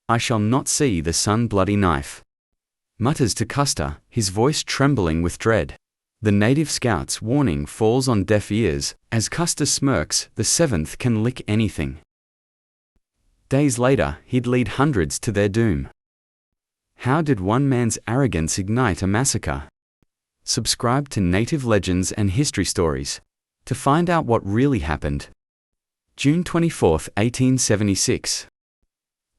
I shall not see the sun. Bloody knife, mutters to Custer, his voice trembling with dread. The native scout's warning falls on deaf ears, as Custer smirks. The 7th can lick anything. Days later, he'd lead hundreds to their doom. How did one man's arrogance ignite a massacre? Subscribe to Native Legends and History Stories to find out what really happened. June 24, 1876.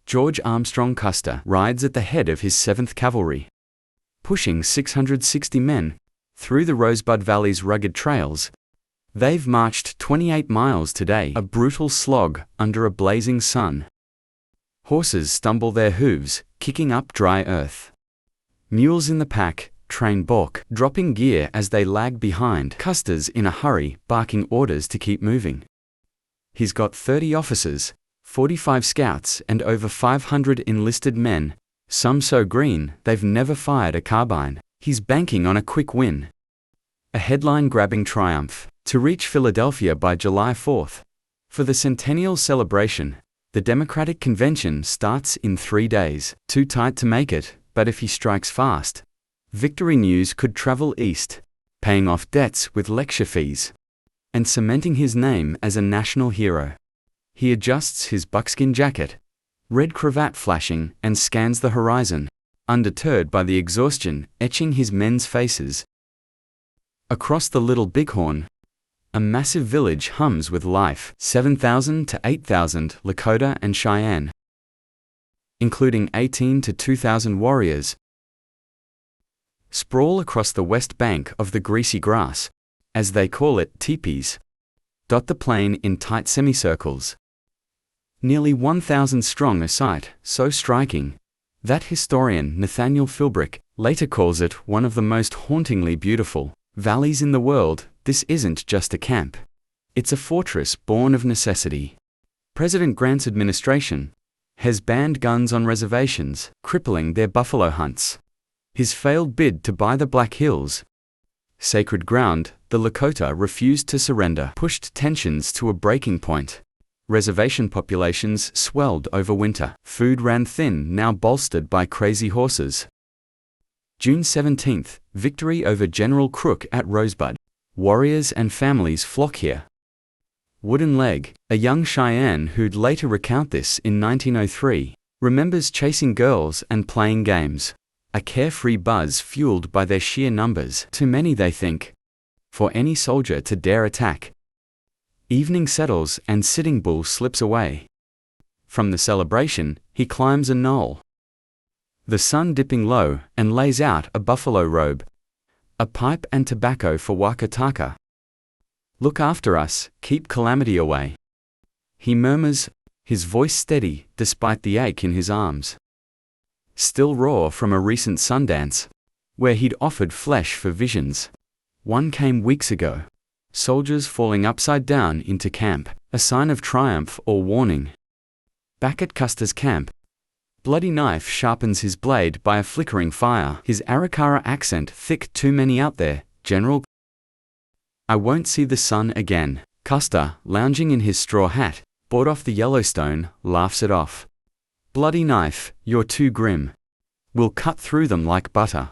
George Armstrong Custer rides at the head of his 7th Cavalry. Pushing 660 men through the Rosebud Valley's rugged trails, they've marched 28 miles today, a brutal slog under a blazing sun. Horses stumble their hooves, kicking up dry earth. Mules in the pack train balk, dropping gear as they lag behind. Custer's in a hurry, barking orders to keep moving. He's got 30 officers, 45 scouts, and over 500 enlisted men, some so green they've never fired a carbine. He's banking on a quick win. A headline-grabbing triumph to reach Philadelphia by July 4th. For the centennial celebration, the Democratic Convention starts in 3 days. Too tight to make it, but if he strikes fast, victory news could travel east, paying off debts with lecture fees, and cementing his name as a national hero. He adjusts his buckskin jacket, red cravat flashing, and scans the horizon, undeterred by the exhaustion etching his men's faces. Across the Little Bighorn, a massive village hums with life. 7,000 to 8,000 Lakota and Cheyenne, including 18 to 2,000 warriors, sprawl across the west bank of the greasy grass, as they call it, teepees, dot the plain in tight semicircles. Nearly 1,000 strong, a sight so striking that historian Nathaniel Philbrick later calls it one of the most hauntingly beautiful valleys in the world. This isn't just a camp. It's a fortress born of necessity. President Grant's administration has banned guns on reservations, crippling their buffalo hunts. His failed bid to buy the Black Hills, sacred ground, the Lakota refused to surrender, pushed tensions to a breaking point. Reservation populations swelled over winter. Food ran thin, now bolstered by crazy horses. June 17th, victory over General Crook at Rosebud. Warriors and families flock here. Wooden Leg, a young Cheyenne who'd later recount this in 1903, remembers chasing girls and playing games. A carefree buzz fueled by their sheer numbers. Too many, they think, for any soldier to dare attack. Evening settles and Sitting Bull slips away. From the celebration, he climbs a knoll, the sun dipping low, and lays out a buffalo robe, a pipe and tobacco for Wakataka. Look after us, keep calamity away, he murmurs, his voice steady despite the ache in his arms. Still raw from a recent Sundance, where he'd offered flesh for visions. One came weeks ago. Soldiers falling upside down into camp, a sign of triumph or warning. Back at Custer's camp, Bloody Knife sharpens his blade by a flickering fire, his Arikara accent thick. Too many out there, General. I won't see the sun again. Custer, lounging in his straw hat, bought off the Yellowstone, laughs it off. Bloody Knife, you're too grim. We'll cut through them like butter.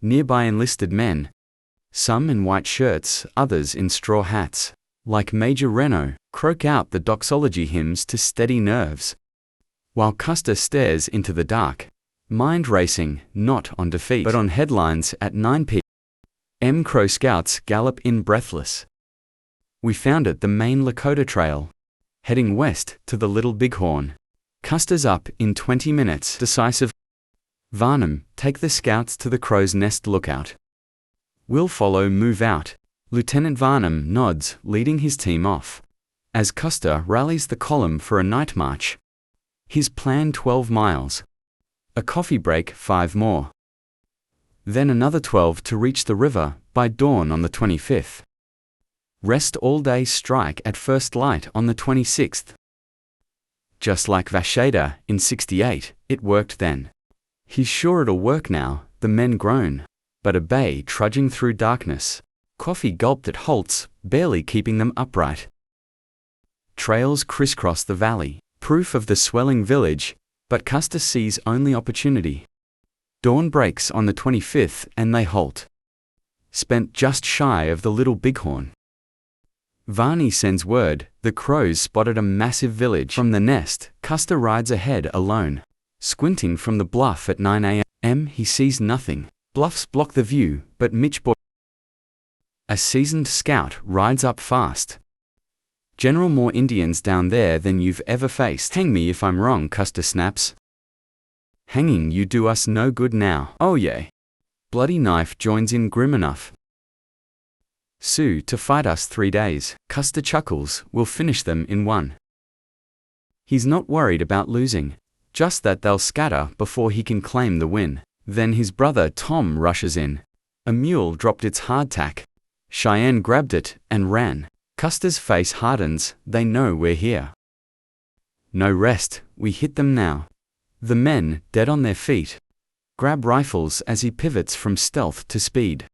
Nearby enlisted men, some in white shirts, others in straw hats, like Major Reno, croak out the doxology hymns to steady nerves. While Custer stares into the dark, mind racing, not on defeat, but on headlines at 9 p.m. Crow Scouts gallop in breathless. We found it, the main Lakota trail, heading west to the Little Bighorn. Custer's up in 20 minutes, decisive. Varnum, take the scouts to the Crow's Nest lookout. We'll follow, move out. Lieutenant Varnum nods, leading his team off, as Custer rallies the column for a night march. His plan 12 miles. A coffee break, 5 more. Then another 12 to reach the river by dawn on the 25th. Rest all day, strike at first light on the 26th. Just like Vasheda in 68, it worked then. He's sure it'll work now, the men groan, but obey, trudging through darkness. Coffee gulped at halts, barely keeping them upright. Trails crisscross the valley, proof of the swelling village, But Custer sees only opportunity. Dawn breaks on the 25th and they halt. Spent just shy of the Little Bighorn. Varney sends word, the Crows spotted a massive village from the nest. Custer rides ahead alone. Squinting from the bluff at 9 a.m. he sees nothing. Bluffs block the view, but a seasoned scout rides up fast. General, more Indians down there than you've ever faced. Hang me if I'm wrong, Custer snaps. Hanging you do us no good now. Oh yeah. Bloody Knife joins in grim enough. Sioux to fight us 3 days. Custer chuckles, we'll finish them in 1. He's not worried about losing, just that they'll scatter before he can claim the win. Then his brother Tom rushes in. A mule dropped its hardtack. Cheyenne grabbed it and ran. Custer's face hardens, they know we're here. No rest, we hit them now. The men, dead on their feet, grab rifles as he pivots from stealth to speed.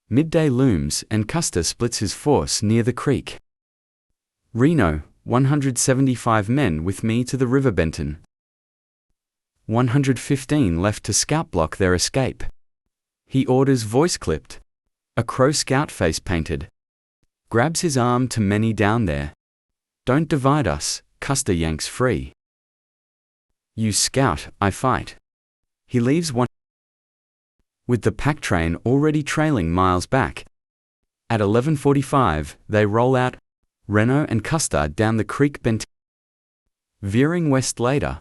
Midday looms and Custer splits his force near the creek. Reno, 175 men with me to the river Benton. 115 left to scout block their escape. He orders voice clipped. A Crow scout face painted. Grabs his arm to many down there. Don't divide us, Custer yanks free. You scout, I fight. He leaves one. With the pack train already trailing miles back. At 11:45, they roll out, Reno and Custer down the creek bent. Veering west later.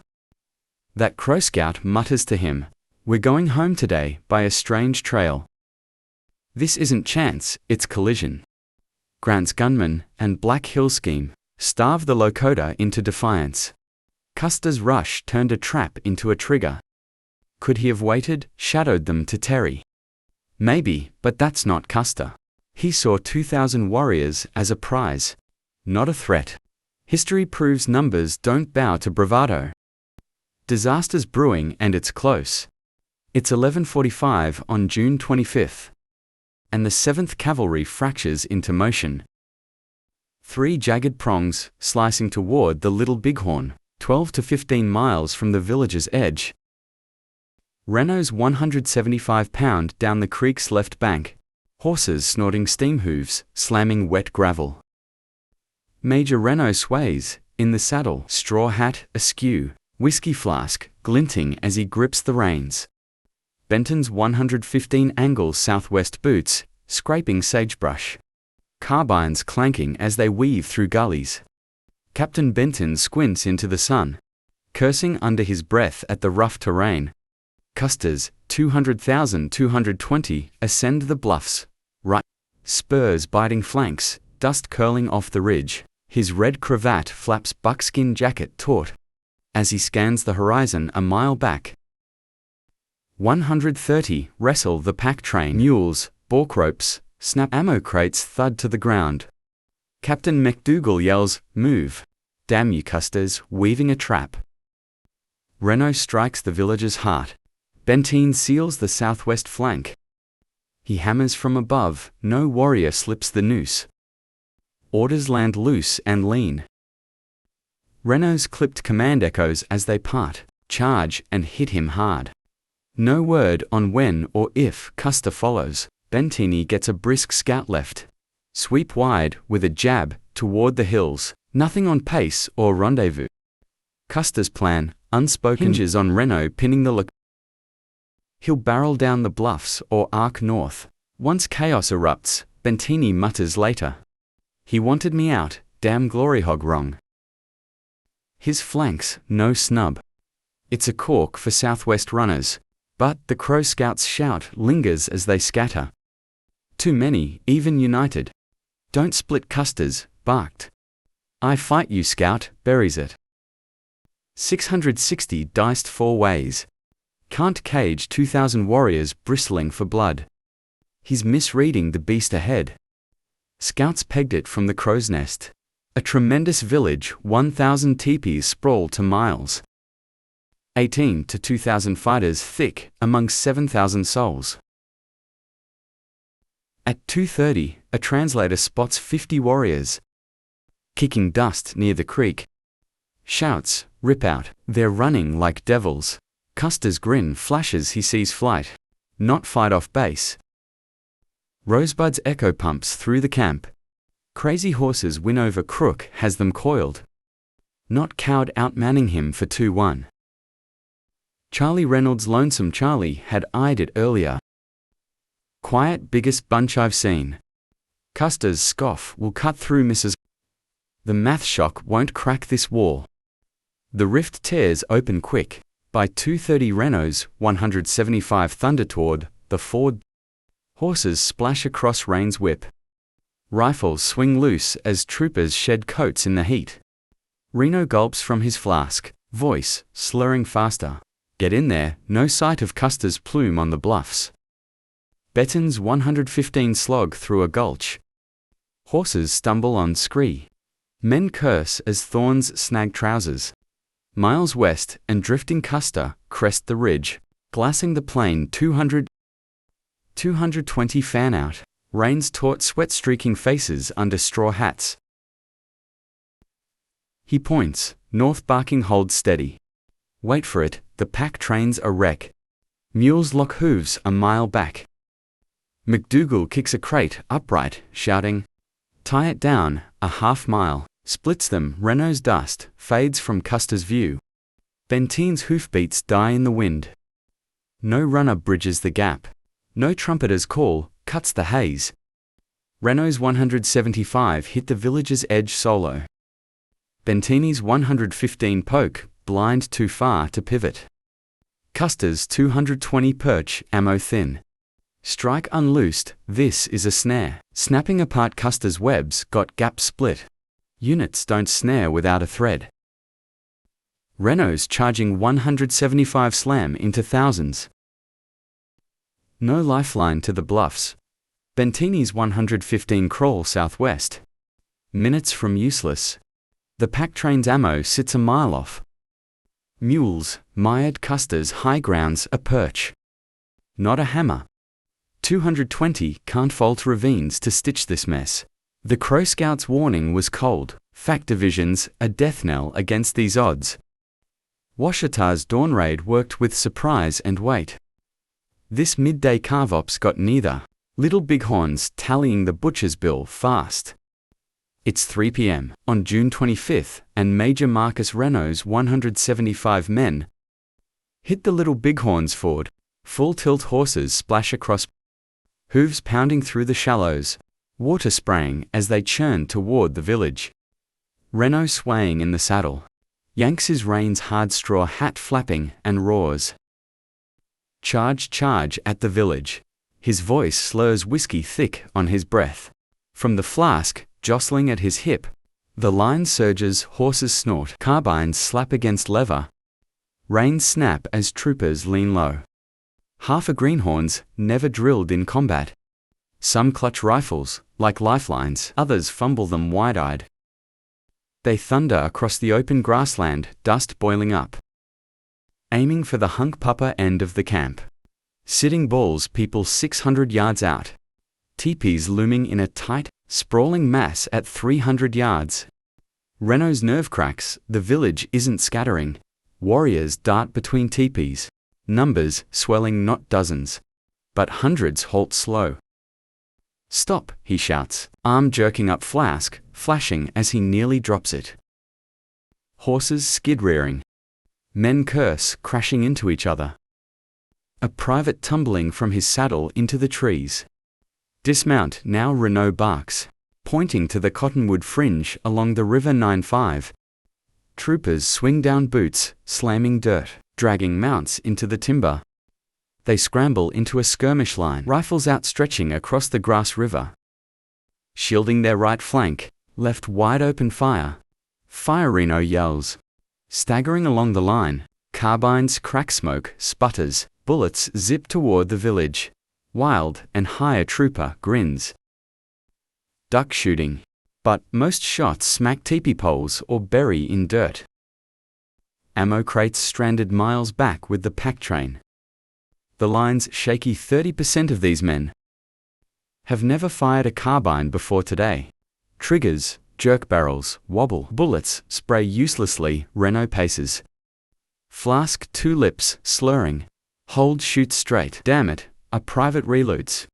That Crow scout mutters to him, we're going home today by a strange trail. This isn't chance, it's collision. Grant's gunmen and Black Hill scheme starve the Lakota into defiance. Custer's rush turned a trap into a trigger. Could he have waited, shadowed them to Terry? Maybe, but that's not Custer. He saw 2,000 warriors as a prize, not a threat. History proves numbers don't bow to bravado. Disaster's brewing and it's close. It's 11:45 on June 25th. And the 7th Cavalry fractures into motion. 3 jagged prongs, slicing toward the Little Bighorn, 12 to 15 miles from the village's edge. Reno's 175-pound down the creek's left bank. Horses snorting steam hooves, slamming wet gravel. Major Reno sways, in the saddle, straw hat askew, whiskey flask glinting as he grips the reins. Benton's 115 angle southwest boots, scraping sagebrush. Carbines clanking as they weave through gullies. Captain Benton squints into the sun, cursing under his breath at the rough terrain. Custer's 200,220 ascend the bluffs, right, spurs biting flanks, dust curling off the ridge. His red cravat flaps buckskin jacket taut as he scans the horizon a mile back. 130 wrestle the pack train. Mules, balk ropes, snap ammo crates thud to the ground. Captain McDougal yells, move. Damn you Custers, weaving a trap. Reno strikes the village's heart. Benteen seals the southwest flank. He hammers from above, no warrior slips the noose. Orders land loose and lean. Reno's clipped command echoes as they part, charge and hit him hard. No word on when or if Custer follows. Bentini gets a brisk scout left. Sweep wide, with a jab, toward the hills. Nothing on pace or rendezvous. Custer's plan, unspoken, hinges on Reno pinning the He'll barrel down the bluffs or arc north. Once chaos erupts, Bentini mutters later. He wanted me out, damn gloryhog wrong. His flanks, no snub. It's a cork for southwest runners. But the Crow Scouts' shout lingers as they scatter. Too many, even united. Don't split Custer's, barked. I fight you, Scout, buries it. 660 diced 4 ways. Can't cage 2,000 warriors bristling for blood. He's misreading the beast ahead. Scouts pegged it from the crow's nest. A tremendous village, 1,000 teepees sprawl to miles. 18 to 2,000 fighters thick, among 7,000 souls. At 2:30, a translator spots 50 warriors. Kicking dust near the creek. Shouts rip out. They're running like devils. Custer's grin flashes. He sees flight, not fight off base. Rosebud's echo pumps through the camp. Crazy horses win over Crook, has them coiled. Not cowed, outmanning him for 2-1. Charlie Reynolds' Lonesome Charlie had eyed it earlier. Quiet, biggest bunch I've seen. Custer's scoff will cut through Mrs. The math shock won't crack this wall. The rift tears open quick. By 2:30 Reno's 175 thunder toward the ford. Horses splash across Rain's whip. Rifles swing loose as troopers shed coats in the heat. Reno gulps from his flask, voice slurring faster. Get in there, no sight of Custer's plume on the bluffs. Benton's 115 slog through a gulch. Horses stumble on scree. Men curse as thorns snag trousers. Miles west and drifting Custer crest the ridge, glassing the plain 220 fan out. Rain's taut sweat-streaking faces under straw hats. He points, north barking holds steady. Wait for it, the pack train's a wreck. Mules lock hooves a mile back. McDougal kicks a crate upright, shouting, tie it down, a half-mile, splits them. Renault's dust fades from Custer's view. Bentine's hoofbeats die in the wind. No runner bridges the gap. No trumpeter's call cuts the haze. Renault's 175 hit the village's edge solo. Bentine's 115 poke, blind too far to pivot. Custer's 220 perch, ammo thin. Strike unloosed, this is a snare. Snapping apart Custer's webs got gap split. Units don't snare without a thread. Renault's charging 175 slam into thousands. No lifeline to the bluffs. Bentine's 115 crawl southwest. Minutes from useless. The pack train's ammo sits a mile off. Mules mired Custer's high grounds a perch. Not a hammer. 220 can't fault ravines to stitch this mess. The Crow Scout's warning was cold. Fact divisions a death knell against these odds. Washitar's dawn raid worked with surprise and weight. This midday carve-ops got neither. Little Bighorn's tallying the butcher's bill fast. It's 3 p.m. on June 25th, and Major Marcus Reno's 175 men hit the Little Bighorn's ford. Full tilt horses splash across, hooves pounding through the shallows, water spraying as they churn toward the village. Reno swaying in the saddle, yanks his reins hard, straw hat flapping, and roars. Charge, charge at the village. His voice slurs whiskey thick on his breath. From the flask, jostling at his hip, the line surges, horses snort, carbines slap against lever. Reins snap as troopers lean low. Half a greenhorns, never drilled in combat. Some clutch rifles, like lifelines, others fumble them wide-eyed. They thunder across the open grassland, dust boiling up. Aiming for the hunk papa end of the camp. Sitting bulls people 600 yards out. Teepees looming in a tight, sprawling mass at 300 yards. Renault's nerve cracks, the village isn't scattering. Warriors dart between teepees. Numbers swelling not dozens, but hundreds halt slow. Stop, he shouts, arm jerking up flask, flashing as he nearly drops it. Horses skid-rearing. Men curse, crashing into each other. A private tumbling from his saddle into the trees. Dismount, now Renault barks, pointing to the cottonwood fringe along the river 9-5. Troopers swing down boots, slamming dirt, dragging mounts into the timber. They scramble into a skirmish line, rifles outstretching across the grass river. Shielding their right flank, left wide open fire. Fire, Reno yells. Staggering along the line, carbines crack, smoke sputters, bullets zip toward the village. Wild and high a trooper grins. Duck shooting. But most shots smack teepee poles or bury in dirt. Ammo crates stranded miles back with the pack train. The line's shaky. 30% of these men have never fired a carbine before today. Triggers Jerk barrels, wobble. Bullets spray uselessly. Reno paces. Flask two lips, slurring. Hold, shoot straight. Damn it, a private reloads.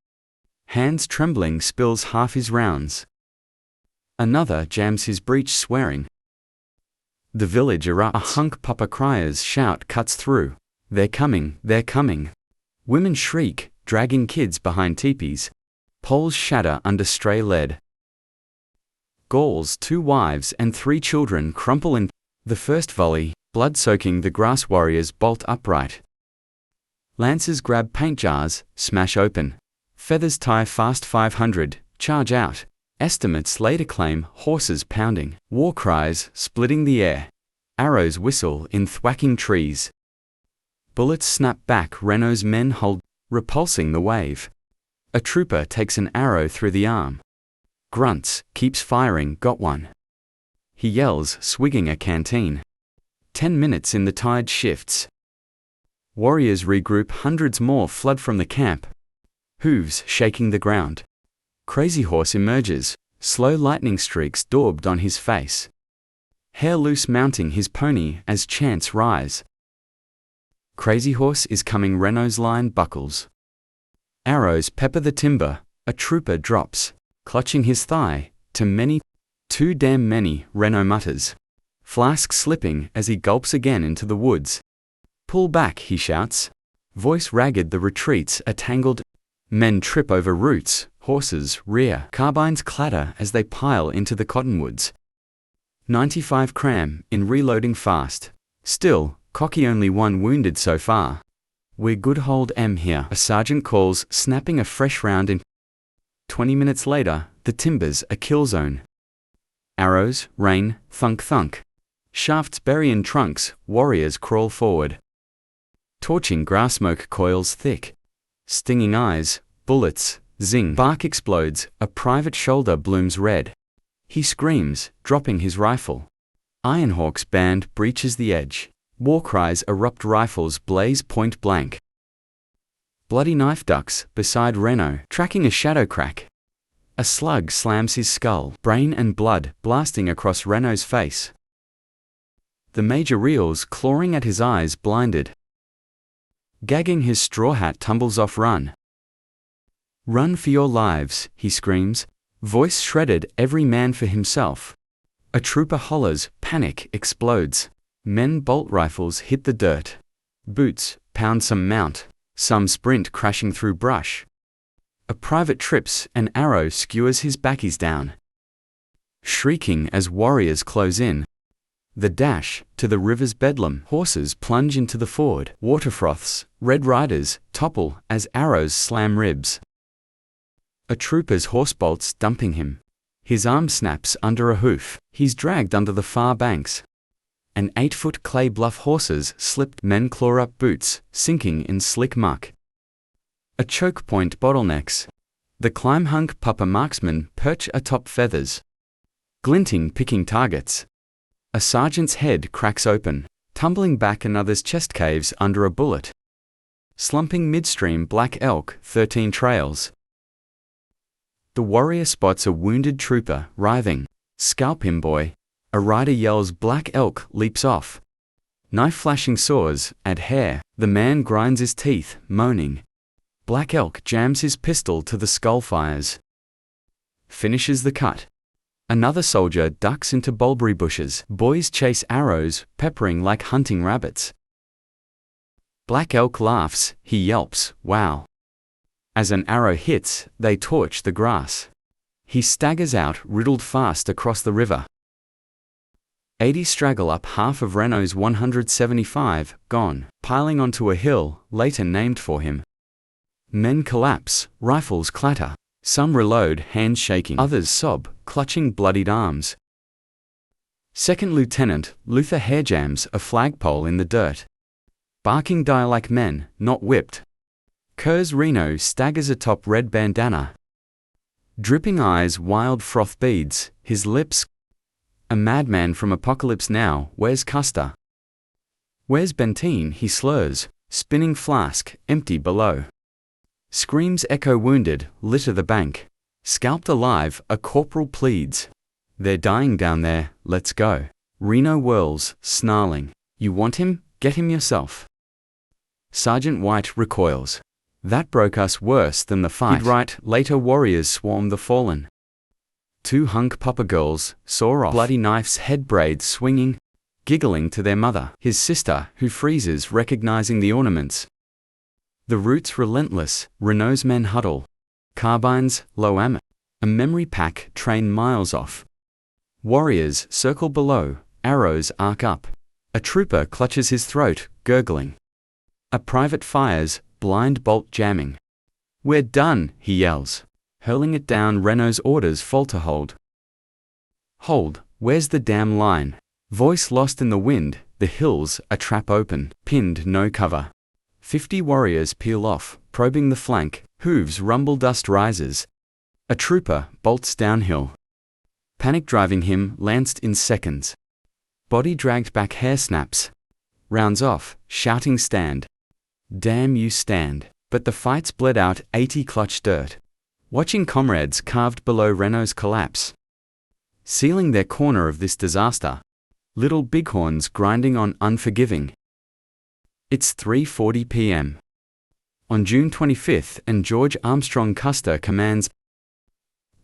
Hands trembling, spills half his rounds. Another jams his breech, swearing. The village erupts. A hunk papa cries shout cuts through. They're coming, they're coming. Women shriek, dragging kids behind teepees. Poles shatter under stray lead. Gauls, 2 wives and 3 children crumple in the first volley, blood-soaking. The grass warriors bolt upright. Lancers grab paint jars, smash open. Feathers tie fast. 500, charge out. Estimates later claim horses pounding. War cries splitting the air. Arrows whistle in thwacking trees. Bullets snap back. Reno's men hold, repulsing the wave. A trooper takes an arrow through the arm. Grunts, keeps firing. Got one. He yells, swigging a canteen. 10 minutes in. The tide shifts. Warriors regroup. Hundreds more flood from the camp. Hooves shaking the ground. Crazy Horse emerges, slow lightning streaks daubed on his face. Hair loose, mounting his pony as chants rise. Crazy Horse is coming. Reno's line buckles. Arrows pepper the timber. A trooper drops, clutching his thigh. Too damn many, Reno mutters. Flask slipping as he gulps again into the woods. Pull back, he shouts. Voice ragged. The retreats are tangled. Men trip over roots. Horses rear. Carbines clatter as they pile into the cottonwoods. 95 cram in, reloading fast. Still, cocky, only 1 wounded so far. We're good, hold M here, a sergeant calls, snapping a fresh round in. 20 minutes later, the timbers a kill zone. Arrows rain, thunk thunk. Shafts bury in trunks. Warriors crawl forward. Torching grass smoke coils thick. Stinging eyes, bullets, zing. Bark explodes, a private shoulder blooms red. He screams, dropping his rifle. Ironhawk's band breaches the edge. War cries erupt. Rifles blaze point blank. Bloody knife ducks beside Reno, tracking a shadow crack. A slug slams his skull, brain and blood blasting across Reno's face. The major reels, clawing at his eyes, blinded. Gagging, his straw hat tumbles off. Run. Run for your lives, he screams, voice shredded. Every man for himself. A trooper hollers, panic explodes. Men bolt, rifles hit the dirt. Boots pound, some mount, some sprint, crashing through brush. A private trips, an arrow skewers his backies down. Shrieking as warriors close in. The dash to the river's bedlam. Horses plunge into the ford. Water froths, red riders topple as arrows slam ribs. A trooper's horse bolts, dumping him. His arm snaps under a hoof. He's dragged under the far banks. An 8-foot clay bluff. Horses slipped. Men claw up boots, sinking in slick muck. A choke point bottlenecks. The climb hunk papa marksmen perch atop feathers. Glinting, picking targets. A sergeant's head cracks open, tumbling back. Another's chest caves under a bullet. Slumping midstream, black elk, 13 trails. The warrior spots a wounded trooper, writhing. Scalp him, boy. A rider yells. Black elk leaps off. Knife flashing saws at hair. The man grinds his teeth, moaning. Black elk jams his pistol to the skull, fires. Finishes the cut. Another soldier ducks into mulberry bushes. Boys chase arrows, peppering like hunting rabbits. Black elk laughs, he yelps, wow. As an arrow hits, they torch the grass. He staggers out, riddled fast across the river. 80 straggle up. Half of Reno's 175, gone, piling onto a hill, later named for him. Men collapse, rifles clatter. Some reload, hands shaking. Others sob, clutching bloodied arms. Second Lieutenant Luther hairjams a flagpole in the dirt. Barking, die like men, not whipped. Curs Reno staggers atop red bandana. Dripping eyes, wild froth beads, his lips. A madman from Apocalypse Now. Where's Custer? Where's Benteen? He slurs, spinning flask, empty below. Screams echo, wounded, litter the bank. Scalped alive, a corporal pleads. They're dying down there, let's go. Reno whirls, snarling. You want him? Get him yourself. Sergeant White recoils. That broke us worse than the fight. He'd write, later warriors swarm the fallen. Two hunk papa girls saw off, bloody knives, head braids swinging, giggling to their mother, his sister, who freezes recognizing the ornaments. The rout's relentless, Reno's men huddle. Carbines, low ammo. A memory pack train miles off. Warriors circle below, arrows arc up. A trooper clutches his throat, gurgling. A private fires, blind bolt jamming. We're done, he yells. Hurling it down, Reno's orders falter. Hold. Hold, where's the damn line? Voice lost in the wind, the hills, a trap open, pinned, no cover. 50 warriors peel off, probing the flank, hooves rumble, dust rises. A trooper bolts downhill. Panic driving him, lanced in seconds. Body dragged back, hair snaps. Rounds off, shouting stand. Damn you stand. But the fight's bled out, 80 clutch dirt. Watching comrades carved below Reno's collapse. Sealing their corner of this disaster. Little Bighorns grinding on, unforgiving. It's 3:40 p.m. on June 25th, and George Armstrong Custer commands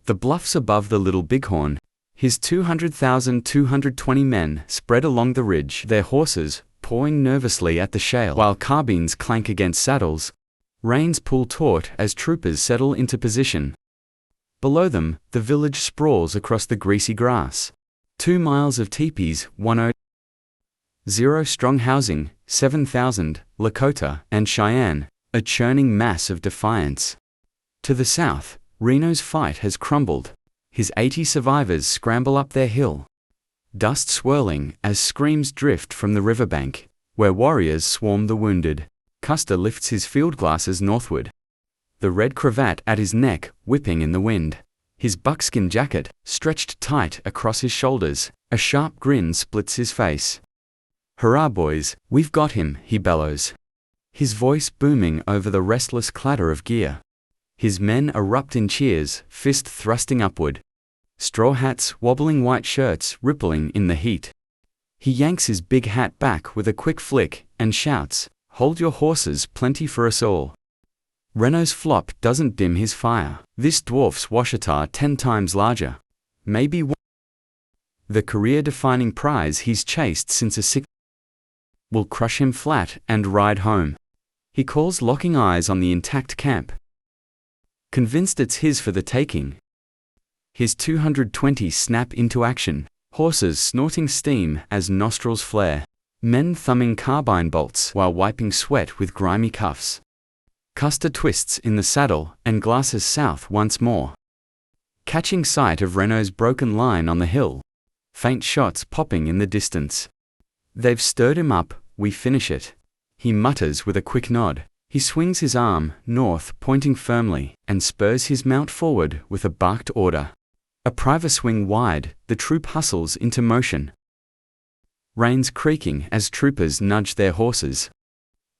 the bluffs above the Little Bighorn. His 220 men spread along the ridge, their horses pawing nervously at the shale, while carbines clank against saddles. Reins pull taut as troopers settle into position. Below them, the village sprawls across the greasy grass. 2 miles of teepees, 100 strong housing, 7,000, Lakota and Cheyenne, a churning mass of defiance. To the south, Reno's fight has crumbled. His 80 survivors scramble up their hill. Dust swirling as screams drift from the riverbank, where warriors swarm the wounded. Custer lifts his field glasses northward. The red cravat at his neck, whipping in the wind. His buckskin jacket, stretched tight across his shoulders, a sharp grin splits his face. Hurrah, boys, we've got him, he bellows. His voice booming over the restless clatter of gear. His men erupt in cheers, fist thrusting upward. Straw hats, wobbling white shirts, rippling in the heat. He yanks his big hat back with a quick flick, and shouts, hold your horses, plenty for us all. Reno's flop doesn't dim his fire. This dwarf's Washita 10 times larger. Maybe the career-defining prize he's chased since a sick will crush him flat and ride home. He calls, locking eyes on the intact camp. Convinced it's his for the taking. His 220 snap into action, horses snorting steam as nostrils flare, men thumbing carbine bolts while wiping sweat with grimy cuffs. Custer twists in the saddle and glasses south once more. Catching sight of Reno's broken line on the hill. Faint shots popping in the distance. They've stirred him up, we finish it. He mutters with a quick nod. He swings his arm north, pointing firmly, and spurs his mount forward with a barked order. A private swing wide, the troop hustles into motion. Reins creaking as troopers nudge their horses.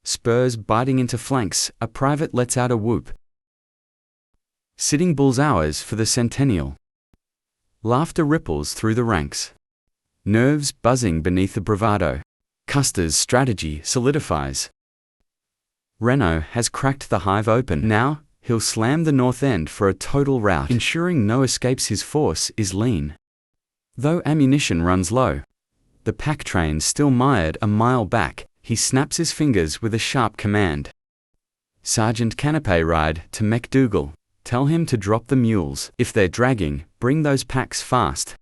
Spurs biting into flanks, a private lets out a whoop. Sitting Bull's hours for the centennial. Laughter ripples through the ranks. Nerves buzzing beneath the bravado. Custer's strategy solidifies. Reno has cracked the hive open. Now, he'll slam the north end for a total rout, ensuring no escapes. His force is lean. Though ammunition runs low, the pack train still mired a mile back, he snaps his fingers with a sharp command. Sergeant Canapé, ride to McDougal. Tell him to drop the mules. If they're dragging, bring those packs fast.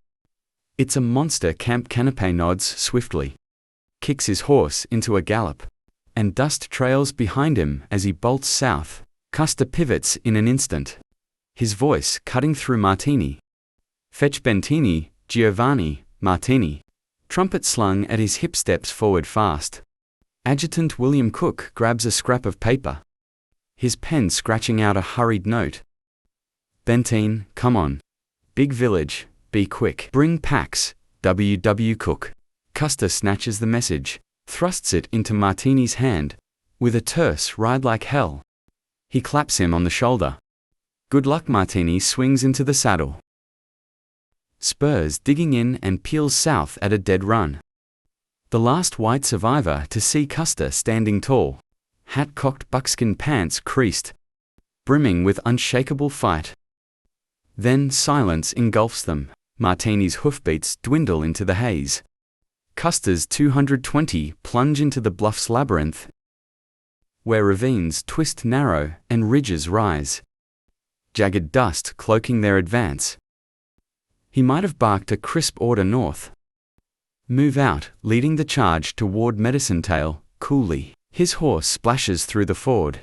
It's a monster camp. Canapé nods swiftly. Kicks his horse into a gallop. And dust trails behind him as he bolts south. Custer pivots in an instant. His voice cutting through Martini. Fetch Bentini, Giovanni, Martini. Trumpet slung at his hip, steps forward fast. Adjutant William Cook grabs a scrap of paper. His pen scratching out a hurried note. Bentine, come on. Big village, be quick. Bring packs, W. Cook. Custer snatches the message, thrusts it into Martini's hand. With a terse ride like hell. He claps him on the shoulder. Good luck. Martini swings into the saddle. spurs digging in and peels south at a dead run. The last white survivor to see Custer standing tall, hat cocked, buckskin pants creased, brimming with unshakable fight. Then silence engulfs them. Martini's hoofbeats dwindle into the haze. Custer's 220 plunge into the bluff's labyrinth, where ravines twist narrow and ridges rise, jagged dust cloaking their advance. He might have barked a crisp order north. Move out, leading the charge toward Medicine Tail, coolly. His horse splashes through the ford,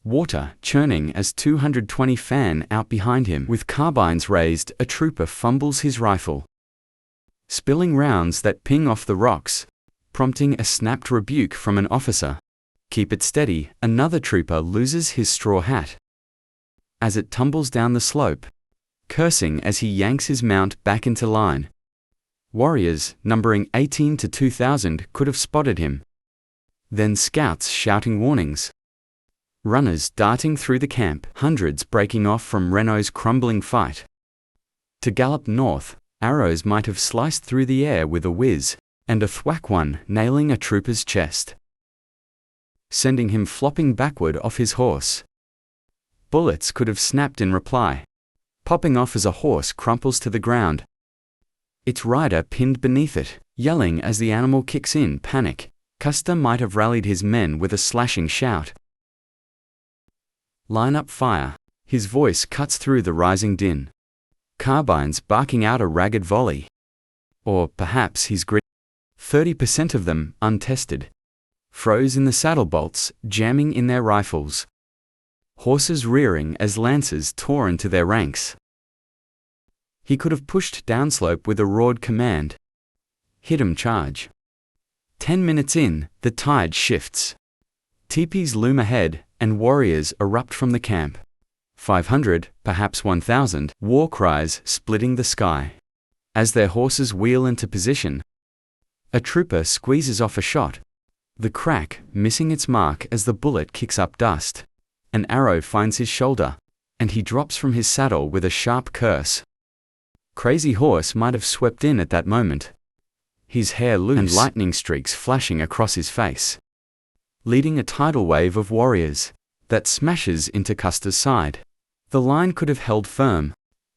water churning as 220 fan out behind him. With carbines raised, a trooper fumbles his rifle, spilling rounds that ping off the rocks, prompting a snapped rebuke from an officer. Keep it steady. Another trooper loses his straw hat as it tumbles down the slope, cursing as he yanks his mount back into line. Warriors, numbering 18 to 2,000, could have spotted him. Then scouts shouting warnings. Runners darting through the camp, hundreds breaking off from Reno's crumbling fight. To gallop north, arrows might have sliced through the air with a whiz, and a thwack one nailing a trooper's chest, sending him flopping backward off his horse. Bullets could have snapped in reply, popping off as a horse crumples to the ground, its rider pinned beneath it, yelling as the animal kicks in panic. Custer might have rallied his men with a slashing shout. Line up fire. His voice cuts through the rising din, carbines barking out a ragged volley. Or perhaps his grit. 30% of them, untested, froze in the saddle bolts, jamming in their rifles. Horses rearing as lancers tore into their ranks. He could have pushed downslope with a roared command. Hit 'em, charge. 10 minutes in, the tide shifts. Teepees loom ahead, and warriors erupt from the camp. 500, perhaps 1,000, war cries splitting the sky. As their horses wheel into position, a trooper squeezes off a shot, the crack missing its mark as the bullet kicks up dust. An arrow finds his shoulder, and he drops from his saddle with a sharp curse. Crazy Horse might have swept in at that moment, his hair loose and lightning streaks flashing across his face, leading a tidal wave of warriors that smashes into Custer's side. The line could have held firm,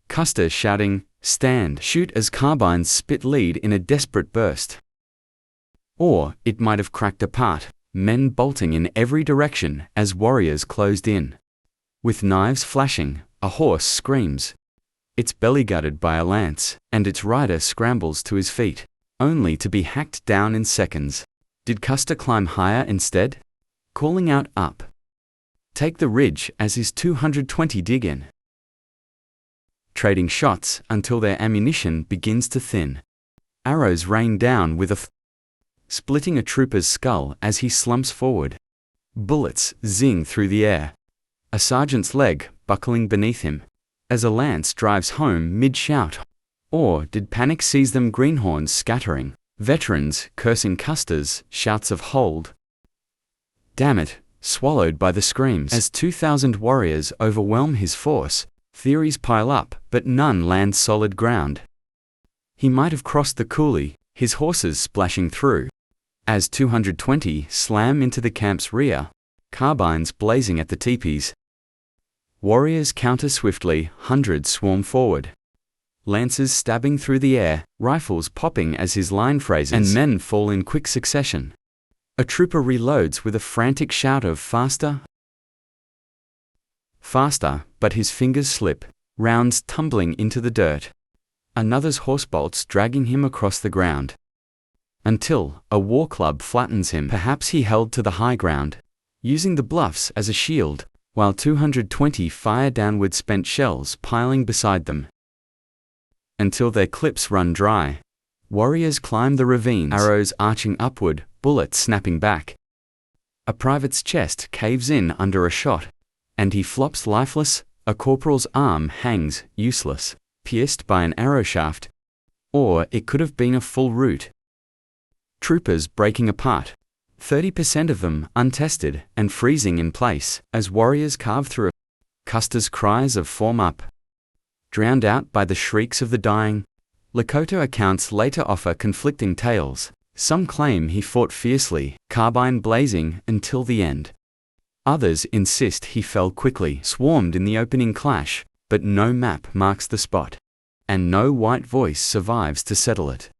Custer shouting, "Stand, shoot," as carbines spit lead in a desperate burst. Or it might have cracked apart, men bolting in every direction as warriors closed in. With knives flashing, a horse screams, its belly gutted by a lance, and its rider scrambles to his feet, only to be hacked down in seconds. Did Custer climb higher instead, calling out up? Take the ridge as his 220 dig in, trading shots until their ammunition begins to thin. Arrows rain down with a splitting a trooper's skull as he slumps forward. Bullets zing through the air, a sergeant's leg buckling beneath him, as a lance drives home mid-shout. Or did panic seize them, greenhorns scattering, veterans cursing Custer's shouts of hold? Damn it, swallowed by the screams. As 2,000 warriors overwhelm his force, theories pile up, but none land solid ground. He might have crossed the coulee, his horses splashing through. As 220 slam into the camp's rear, carbines blazing at the teepees. Warriors counter swiftly, hundreds swarm forward, lances stabbing through the air, rifles popping as his line phrases, and men fall in quick succession. A trooper reloads with a frantic shout of faster, faster, but his fingers slip, rounds tumbling into the dirt. Another's horse bolts dragging him across the ground, until a war club flattens him. Perhaps he held to the high ground, using the bluffs as a shield, while 220 fire downward spent shells piling beside them. Until their clips run dry, warriors climb the ravines, arrows arching upward, bullets snapping back. A private's chest caves in under a shot, and he flops lifeless. A corporal's arm hangs, useless, pierced by an arrow shaft. Or it could have been a full root. Troopers breaking apart, 30% of them untested and freezing in place as warriors carve through. Custer's cries of "form up," drowned out by the shrieks of the dying. Lakota accounts later offer conflicting tales. Some claim he fought fiercely, carbine blazing, until the end. Others insist he fell quickly, swarmed in the opening clash, but no map marks the spot, and no white voice survives to settle it.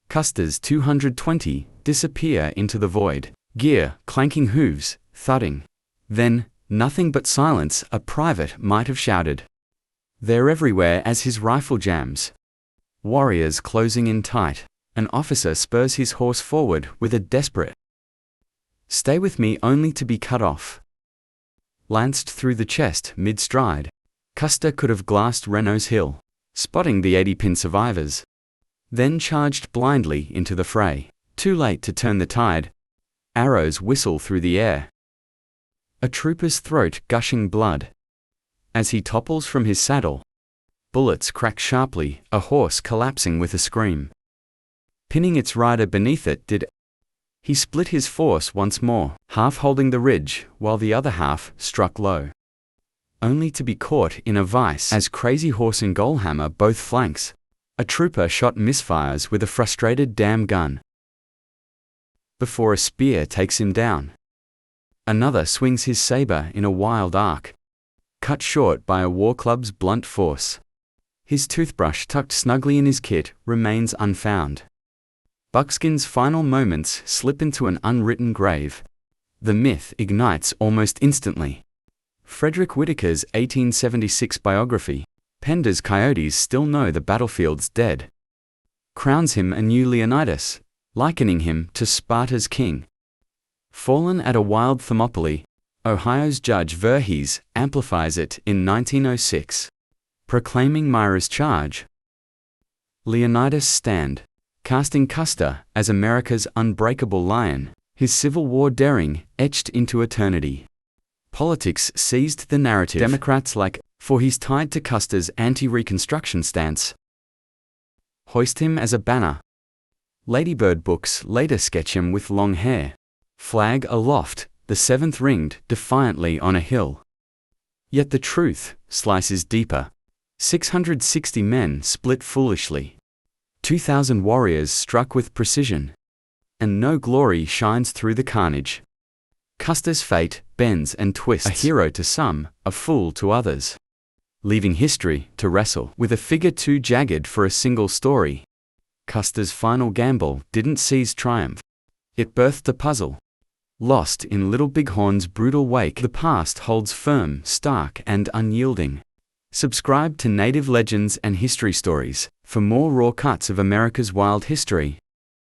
Custer's 220 disappear into the void, gear, clanking hooves, thudding. Then, nothing but silence, a private might have shouted. They're everywhere as his rifle jams. Warriors closing in tight. An officer spurs his horse forward with a desperate "Stay with me," only to be cut off. Lanced through the chest mid-stride, Custer could have glassed Reno's hill, spotting the 80-pin survivors. Then charged blindly into the fray, too late to turn the tide. Arrows whistle through the air. A trooper's throat gushing blood. As he topples from his saddle, bullets crack sharply, a horse collapsing with a scream. Pinning its rider beneath it did. He split his force once more, half holding the ridge, while the other half struck low, only to be caught in a vice as Crazy Horse and Goalhammer both flanks. A trooper shot misfires with a frustrated damn gun before a spear takes him down. Another swings his saber in a wild arc, cut short by a war club's blunt force. His toothbrush tucked snugly in his kit remains unfound. Buckskin's final moments slip into an unwritten grave. The myth ignites almost instantly. Frederick Whitaker's 1876 biography, penned as Coyotes Still Know the Battlefield's Dead, crowns him a new Leonidas, likening him to Sparta's king. Fallen at a wild Thermopylae, Ohio's Judge Voorhees amplifies it in 1906, proclaiming Myra's charge. Leonidas stand, casting Custer as America's unbreakable lion, his Civil War daring etched into eternity. Politics seized the narrative. Democrats like, for he's tied to Custer's anti-Reconstruction stance. Hoist him as a banner. Ladybird books later sketch him with long hair. Flag aloft, the seventh ringed defiantly on a hill. Yet the truth slices deeper. 660 men split foolishly. 2,000 warriors struck with precision. And no glory shines through the carnage. Custer's fate bends and twists. A hero to some, a fool to others, leaving history to wrestle with a figure too jagged for a single story. Custer's final gamble didn't seize triumph. It birthed a puzzle. Lost in Little Bighorn's brutal wake, the past holds firm, stark, and unyielding. Subscribe to Native Legends and History Stories for more raw cuts of America's wild history.